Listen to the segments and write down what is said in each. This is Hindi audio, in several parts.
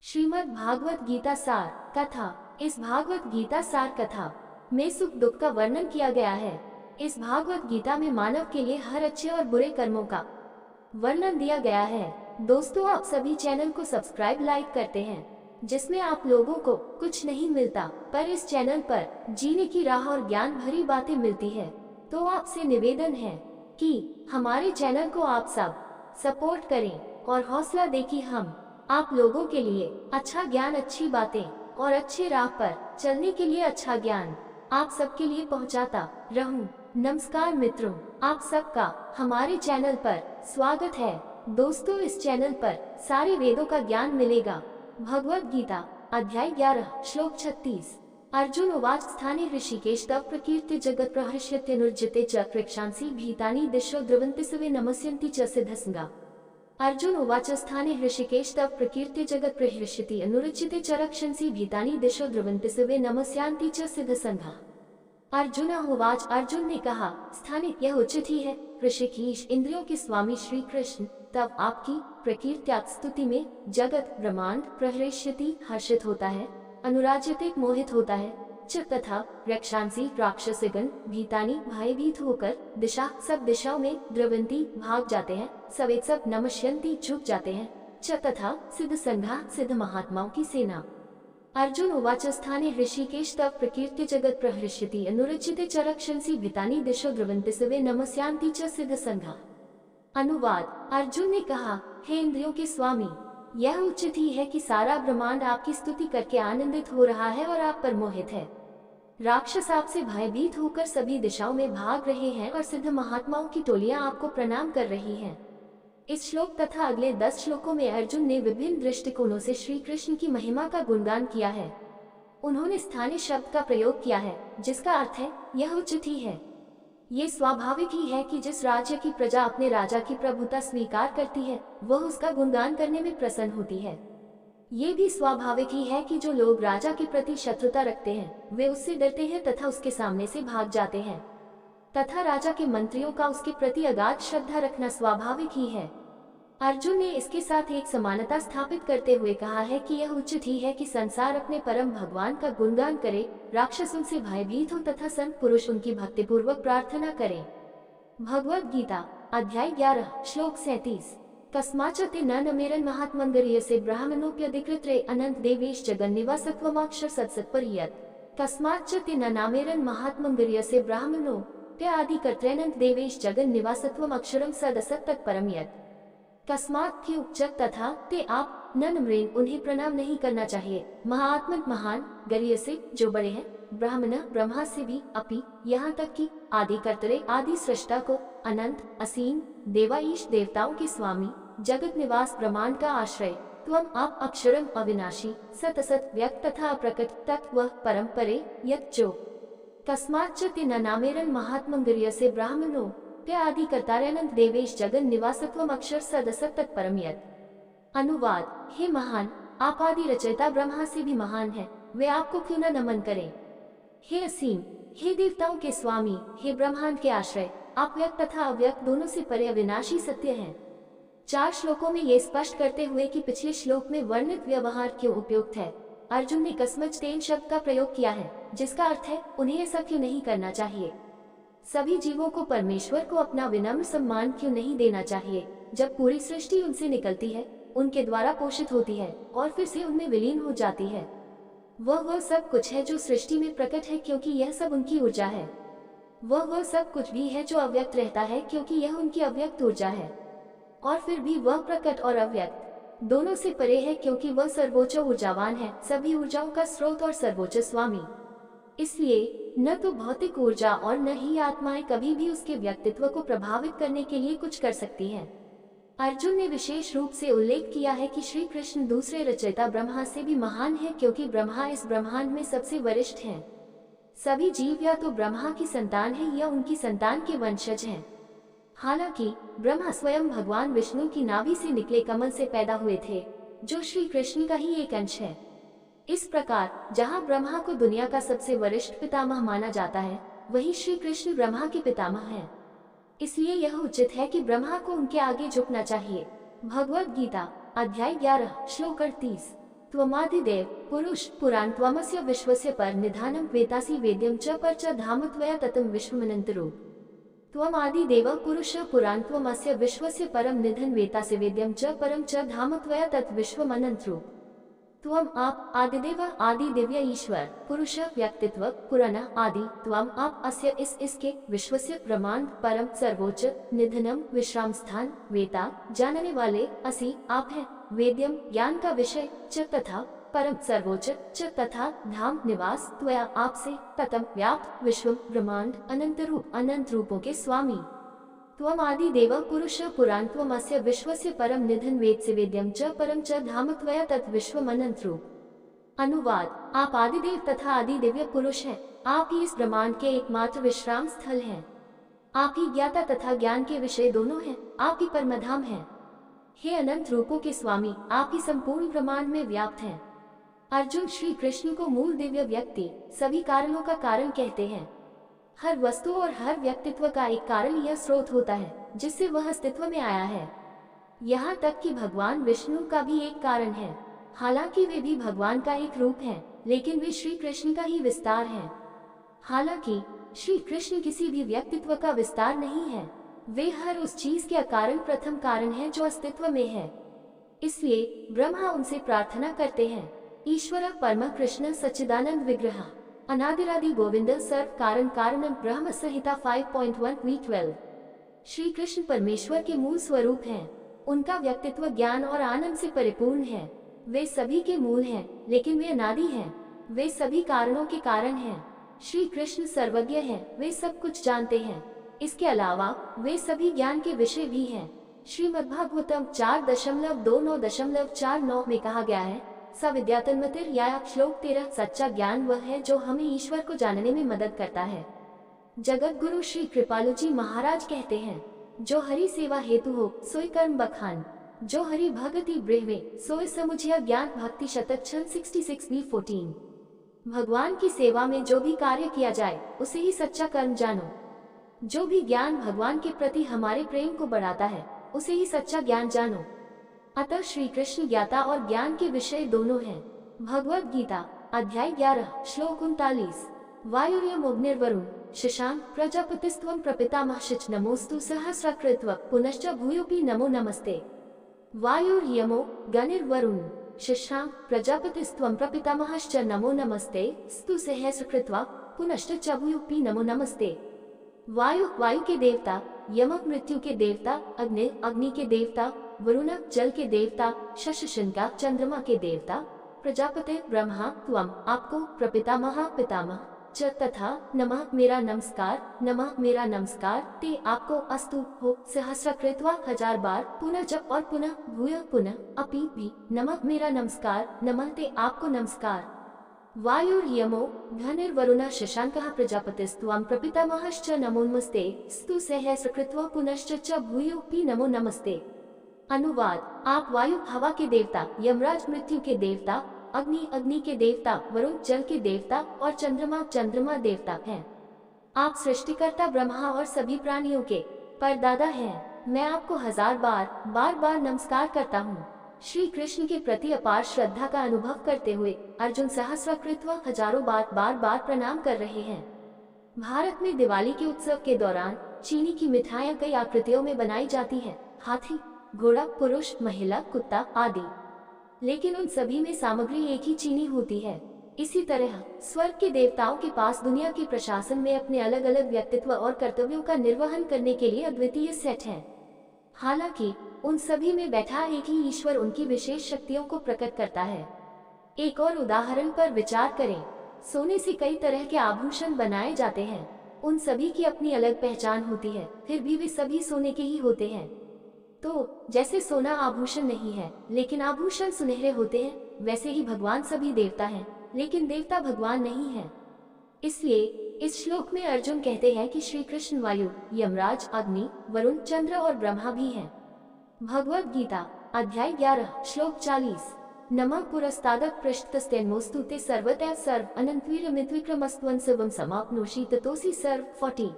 श्रीमद् भागवत गीता सार कथा। इस भागवत गीता सार कथा में सुख दुख का वर्णन किया गया है। इस भागवत गीता में मानव के लिए हर अच्छे और बुरे कर्मों का वर्णन दिया गया है। दोस्तों, आप सभी चैनल को सब्सक्राइब लाइक करते हैं, जिसमें आप लोगों को कुछ नहीं मिलता, पर इस चैनल पर जीने की राह और ज्ञान भरी बातें मिलती है। तो आपसे निवेदन है कि हमारे चैनल को आप सब सपोर्ट करें और हौसला दें कि हम आप लोगों के लिए अच्छा ज्ञान, अच्छी बातें और अच्छे राह पर चलने के लिए अच्छा ज्ञान आप सबके लिए पहुंचाता रहूं। नमस्कार मित्रों, आप सबका हमारे चैनल पर स्वागत है। दोस्तों, इस चैनल पर सारे वेदों का ज्ञान मिलेगा। भगवद गीता अध्याय 11 श्लोक 36। अर्जुन उवाच स्थाने ऋषिकेश तव प्रकीर्ति जगत प्रहर्ष्यत्यनुर्जिते च प्रेक्षांसि भीतानि दिशो द्रवन्ति सवे नमस्यन्ति च सिद्धसंगा। अर्जुन उवाच स्थाने ऋषिकेश तव प्रकीर्ति जगत प्रहर्ष्यति अनुरचिते च रक्षन्सि भीतानि दिशो द्रवन्ति सवे नमस्यान्ति च सिद्धसंगा। अर्जुन उवाच, अर्जुन ने कहा, स्थाने यह उचित ही है, ऋषिकेश इंद्रियों के स्वामी श्री कृष्ण, तब आपकी प्रकीर्त्यात् स्तुति में जगत ब्रह्मांड प्रहर्ष्यति हर्षित होता है, अनुराज्यते मोहित होता है, च तथा रक्षांसी राक्षसगण भीतानी भयभीत होकर दिशा सब दिशाओं में द्रवंती भाग जाते हैं, सवे सब नमस्यन्ति झुक जाते हैं, च तथा सिद्ध संघा सिद्ध महात्माओं की सेना। अर्जुन उवाच स्थाने ऋषिकेश तव प्रकीर्ति जगत प्रहर्ष्यति अनुरचिते च रक्षन्सि भीतानि दिशो द्रवन्ति सवे नमस्यान्ति च सिद्ध संघा। अनुवाद। अर्जुन ने कहा, हे इंद्रियों के स्वामी, यह उचित ही है कि सारा ब्रह्मांड आपकी स्तुति करके आनंदित हो रहा है और आप पर मोहित है। राक्षस आपसे भयभीत होकर सभी दिशाओं में भाग रहे हैं और सिद्ध महात्माओं की टोलियां आपको प्रणाम कर रही हैं। इस श्लोक तथा अगले 10 श्लोकों में अर्जुन ने विभिन्न दृष्टिकोणों से श्री कृष्ण की महिमा का गुणगान किया है। उन्होंने स्थानीय शब्द का प्रयोग किया है, जिसका अर्थ है यह उचित ही है। ये स्वाभाविक ही है कि जिस राज्य की प्रजा अपने राजा की प्रभुता स्वीकार करती है, वह उसका गुणगान करने में प्रसन्न होती है। ये भी स्वाभाविक ही है कि जो लोग राजा के प्रति शत्रुता रखते हैं, वे उससे डरते हैं तथा उसके सामने से भाग जाते हैं, तथा राजा के मंत्रियों का उसके प्रति अगाध श्रद्धा रखना स्वाभाविक ही है। अर्जुन ने इसके साथ एक समानता स्थापित करते हुए कहा है कि यह उचित ही है कि संसार अपने परम भगवान का गुणगान करे, राक्षस उनसे भयभीत हो तथा संत पुरुष उनकी भक्तिपूर्वक प्रार्थना करें। भगवद गीता अध्याय 11 श्लोक 37। कस्माच्च ते न नमेरन् महात्मन्गरीयसे ब्राह्मणोऽप्यधिकृत्रे अनंत देवेश जगन्निवासत्वमक्षर सत्सत्परियत्। कस्माच्च ते न नामेरन् महात्मन्गरीयसे ब्राह्मणोऽप्यादिकर्त्रेऽनंत देवेश जगन्निवासत्वमक्षरं सदसत् तत्परं यत्। कस्मात् क्यों च तथा ते आप न नम्रेन उन्हें प्रणाम नहीं करना चाहिए, महात्मक महान गरीय से जो बड़े हैं, ब्राह्मण ब्रह्मा से भी, अपि यहाँ तक कि आदि कर्तरे आदि सृष्टा को, अनंत असीम देवाईश देवताओं के स्वामी, जगत निवास ब्रह्मांड का आश्रय, त्वम आप अक्षरम अविनाशी सत असत व्यक्त तथा अप्रकट तत्व परम परे यत् जो। कस्माच्च ते न नामेरन् महात्मन्गरीयसे ब्राह्मणो आदि कर्तारनंत देवेश जगन निवासत्वम अक्षर सदसत तत्परम यत्। अनुवाद। हे महान, आप आदि रचयिता ब्रह्मा से भी महान हैं, वे आपको क्यों न नमन करें। हे असीम, हे देवताओं के स्वामी, हे ब्रह्मांड के आश्रय, आप व्यक्त तथा अव्यक्त दोनों से परे अविनाशी सत्य हैं। 4 श्लोकों में ये स्पष्ट करते हुए कि पिछले श्लोक में वर्णित व्यवहार क्यों उपयुक्त है, अर्जुन ने कस्मच तेन शब्द का प्रयोग किया है, जिसका अर्थ है उन्हें ऐसा क्यों नहीं करना चाहिए। सभी जीवों को परमेश्वर को अपना विनम्र सम्मान क्यों नहीं देना चाहिए, जब पूरी सृष्टि उनसे निकलती है, उनके द्वारा पोषित होती है और फिर से उनमें विलीन हो जाती है। वह सब कुछ है जो सृष्टि में प्रकट है, क्योंकि यह सब उनकी ऊर्जा है। वह सब कुछ भी है जो अव्यक्त रहता है, क्योंकि यह उनकी अव्यक्त ऊर्जा है। और फिर भी वह प्रकट और अव्यक्त दोनों से परे है, क्योंकि वह सर्वोच्च ऊर्जावान है, सभी ऊर्जाओं का स्रोत और सर्वोच्च स्वामी। इसलिए न तो भौतिक ऊर्जा और न ही आत्माएं कभी भी उसके व्यक्तित्व को प्रभावित करने के लिए कुछ कर सकती हैं। अर्जुन ने विशेष रूप से उल्लेख किया है कि श्री कृष्ण दूसरे रचयिता ब्रह्मा से भी महान है, क्योंकि ब्रह्मा इस ब्रह्मांड में सबसे वरिष्ठ हैं। सभी जीव या तो ब्रह्मा की संतान है या उनकी संतान के वंशज हैं। हालांकि ब्रह्मा स्वयं भगवान विष्णु की नाभि से निकले कमल से पैदा हुए थे, जो श्री कृष्ण का ही एक अंश है। इस प्रकार जहाँ ब्रह्मा को दुनिया का सबसे वरिष्ठ पितामह माना जाता है, वही श्री कृष्ण ब्रह्मा के पितामह हैं। इसलिए यह उचित है कि ब्रह्मा को उनके आगे झुकना चाहिए। भगवद गीता अध्याय 11 श्लोक 38। त्वमादिदेव पुरुष पुराण त्वमस्य विश्वस्य पर निधानं वेतासि वेद्यं च पर च धाम त्वया ततं विश्वमनन्तरो। त्वमादिदेव पुरुष पुराण त्वमस्य विश्वस्य परम निधन वेतासि वेद्यं च परम च धाम त्वया तत् विश्वमनन्तरो। त्वम आप आदिदेव आदि दिव्य ईश्वर पुरुष व्यक्तित्व पुराण आदि त्वम आप अस्य इसके विश्वस्य ब्रह्मांड परम सर्वोच्च निधनम विश्राम स्थान वेता जानने वाले असि आप हैं वेद्यम ज्ञान का विषय च तथा परम सर्वोच्च च तथा धाम निवास त्वया आपसे ततम व्याप्त विश्व ब्रह्मांड अनंत रूपों के स्वामी। त्वम आदि देव पुरुष पुराण त्वमस्य विश्वस्य परम निधन वेत्स्य वेद्यं च परम च धाम त्वया तत् विश्वमनन्तरो। अनुवाद आप आदिदेव तथा आदि दिव्य पुरुष हैं। आप ही इस ब्रह्मांड के एकमात्र विश्राम स्थल हैं। आप ही ज्ञाता तथा ज्ञान के विषय दोनों हैं। आप ही परमधाम हैं। हे अनंत रूपों के स्वामी, आप ही संपूर्ण ब्रह्मांड में व्याप्त हैं। अर्जुन श्री कृष्ण को मूल दिव्य व्यक्ति सभी कारणों का कारण कहते हैं। हर वस्तु और हर व्यक्तित्व का एक कारण यह स्रोत होता है जिससे वह अस्तित्व में आया है। यहाँ तक कि भगवान विष्णु का भी एक कारण है। हालांकि वे भी भगवान का एक रूप हैं, लेकिन वे श्री कृष्ण का ही विस्तार हैं। हालांकि श्री कृष्ण किसी भी व्यक्तित्व का विस्तार नहीं है, वे हर उस चीज के अकारण प्रथम कारण है जो अस्तित्व में है। इसलिए ब्रह्मा उनसे प्रार्थना करते हैं, ईश्वर परम कृष्ण सच्चिदानंद विग्रह अनादिरादि गोविंद सर्व कारण कारणम ब्रह्म संहिता 5.1v12। श्री कृष्ण परमेश्वर के मूल स्वरूप हैं। उनका व्यक्तित्व ज्ञान और आनंद से परिपूर्ण है। वे सभी के मूल हैं, लेकिन वे अनादि हैं। वे सभी कारणों के कारण हैं। श्री कृष्ण सर्वज्ञ हैं, वे सब कुछ जानते हैं। इसके अलावा वे सभी ज्ञान के विषय भी हैं। श्रीमद्भागवतम 4.29.49 में कहा गया है, सविद्यातन्मतिर या श्लोक 13 सच्चा ज्ञान वह है जो हमें ईश्वर को जानने में मदद करता है। जगत गुरु श्री कृपालु जी महाराज कहते हैं, जो हरि सेवा हेतु हो सोई कर्म बखान, जो हरि भगति ब्रेहवे सोई समुझिया ज्ञान भक्ति शतक 66b14। भगवान की सेवा में जो भी कार्य किया जाए उसे ही सच्चा कर्म जानो। जो भी ज्ञान भगवान के प्रति हमारे प्रेम को बढ़ाता है उसे ही सच्चा ज्ञान जानो। अतः श्री कृष्ण ज्ञाता और ज्ञान के विषय दोनों हैं। भगवद गीता अध्याय 11 श्लोक 39। वायुर्यमोऽग्निर्वरुण शशांक प्रजापतिस्त्वं प्रपितामहश्च नमोस्तु सहस्रकृत्व पुनश्च भूयोऽपि नमो नमस्ते। वायुर्यमो गनिर्वरुण शशांक प्रजापतिस्त्वं प्रपितामहश्च नमो नमस्ते स्तु सहस्रकृत्वा पुनश्च च भूयोऽपि नमो नमस्ते। वायु वायु के देवता, यमक मृत्यु के देवता, अग्नि अग्नि के देवता, वरुण जल के देवता, शशशंका चंद्रमा के देवता, प्रजापति ब्रह्मा त्वम आपको, प्रपितामह पितामह च तथा नमः मेरा नमस्कार ते आपको अस्तु हो सहस्रकृत्वा 1000 बार पुनः जप और पुनः भूय पुनः अपि भी नमः मेरा नमः ते आपको नमस्कार। वायुर्यमो घनिर्वरुण शशांकः प्रजापतिस्त्वं प्रपितामहश्च नमो नमस्ते स्तु सहस्रकृत्वा पुनश्च च भूयोऽपि नमो नमस्ते। अनुवाद आप वायु हवा के देवता, यमराज मृत्यु के देवता, अग्नि अग्नि के देवता, वरुण जल के देवता और चंद्रमा देवता हैं। आप सृष्टिकर्ता ब्रह्मा और सभी प्राणियों के परदादा हैं। मैं आपको 1000 बार नमस्कार करता हूँ। श्री कृष्ण के प्रति अपार श्रद्धा का अनुभव करते हुए अर्जुन सहस्रकृत्वा हजारों बार प्रणाम कर रहे हैं। भारत में दिवाली के उत्सव के दौरान चीनी की मिठाइयाँ कई आकृतियों में बनाई जाती हैं, हाथी, घोड़ा, पुरुष, महिला, कुत्ता आदि, लेकिन उन सभी में सामग्री एक ही चीनी होती है। इसी तरह स्वर्ग के देवताओं के पास दुनिया के प्रशासन में अपने अलग अलग व्यक्तित्व और कर्तव्यों का निर्वहन करने के लिए अद्वितीय सेट है। हालांकि उन सभी में बैठा एक ही ईश्वर उनकी विशेष शक्तियों को प्रकट करता है। एक और उदाहरण पर विचार करें। सोने से कई तरह के आभूषण बनाए जाते हैं। उन सभी की अपनी अलग पहचान होती है, फिर भी वे सभी सोने के ही होते हैं। तो जैसे सोना आभूषण नहीं है लेकिन आभूषण सुनहरे होते हैं, वैसे ही भगवान सभी देवता हैं लेकिन देवता भगवान नहीं है। इसलिए इस श्लोक में अर्जुन कहते हैं कि श्री कृष्ण वायु, यमराज, अग्नि, वरुण, चंद्र और ब्रह्मा भी हैं। भगवद गीता अध्याय 11 श्लोक 40। नमः पुरस्तादक पृष्ठतस्तेन्मोस्तु ते सर्वतः सर्व अनंतवीर्यमित्विक्रमस्त्वं सर्वं समाप्नोषि ततोऽसि सर्व 40।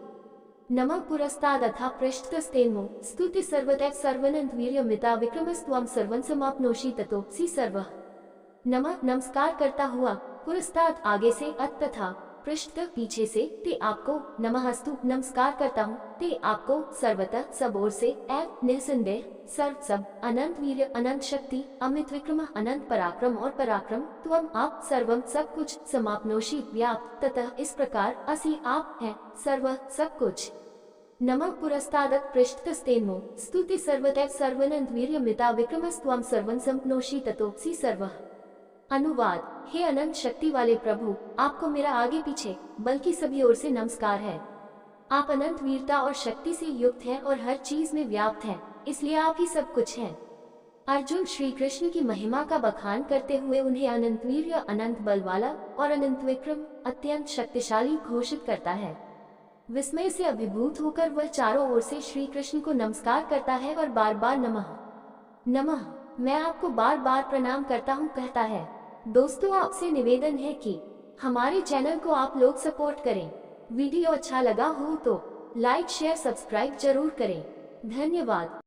नमः पुरस्तादथा पृष्ठतस्तेन्मो स्तुति सर्वतः सर्वनंतवीर्यमिता विक्रमस्त्वं सर्वं समाप्नोषि ततोऽसि सर्वः। नमः नमस्कार करता हुआ पुरस्ताद आगे से अत तथा पृष्ठ तक पीछे से ते आपको नमस्तु नमस्कार करता हूँ ते आपको सर्वतः सब ओर से निसंदेह सर्व सब अनंत वीर्य अनंत शक्ति अमित विक्रम अनंत पराक्रम और पराक्रम त्वम आप सर्वम सब कुछ समाप्नोषि व्याप्त ततः इस प्रकार असि आप हैं सर्व सब कुछ। नमः पुरस्तादत पृष्ठतस्तेन्मो स्तुति सर्वतः सर्वनंत वीर्य मिता विक्रमस्त्वम सर्वं संप्नोषि ततोऽसि सर्वः। अनुवाद। हे अनंत शक्ति वाले प्रभु, आपको मेरा आगे पीछे बल्कि सभी ओर से नमस्कार है। आप अनंत वीरता और शक्ति से युक्त हैं और हर चीज में व्याप्त हैं, इसलिए आप ही सब कुछ हैं। अर्जुन श्री कृष्ण की महिमा का बखान करते हुए उन्हें अनंत वीर्य अनंत बल वाला और अनंत विक्रम अत्यंत शक्तिशाली घोषित करता है। विस्मय से अभिभूत होकर वह चारों ओर से श्री कृष्ण को नमस्कार करता है और बार बार नमः नमः मैं आपको बार बार प्रणाम करता हूँ कहता है। दोस्तों, आपसे निवेदन है कि हमारे चैनल को आप लोग सपोर्ट करें। वीडियो अच्छा लगा हो तो लाइक शेयर सब्सक्राइब जरूर करें। धन्यवाद।